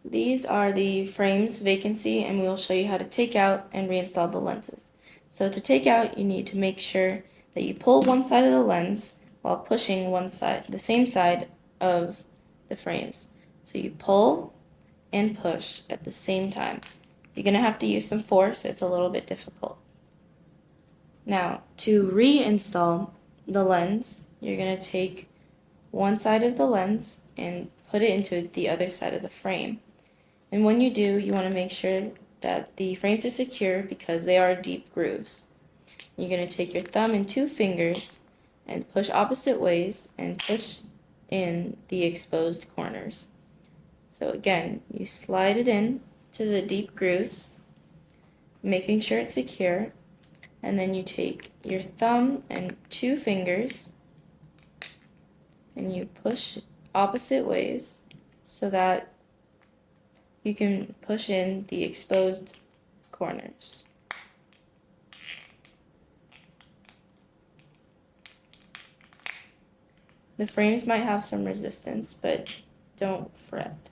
These are the frames vacancy, and we will show you how to take out and reinstall the lenses. So to take out, you need to make sure that you pull one side of the lens while pushing one side, the same side of the frames. So you pull and push at the same time. You're going to have to use some force, it's a little bit difficult. Now, to reinstall the lens, you're going to take one side of the lens and put it into the other side of the frame. And when you do, you want to make sure that the frames are secure because they are deep grooves. You're going to take your thumb and two fingers and push opposite ways and push in the exposed corners. So again, you slide it in to the deep grooves, making sure it's secure, and then you take your thumb and two fingers and you push opposite ways so that you can push in the exposed corners. The frames might have some resistance, but don't fret.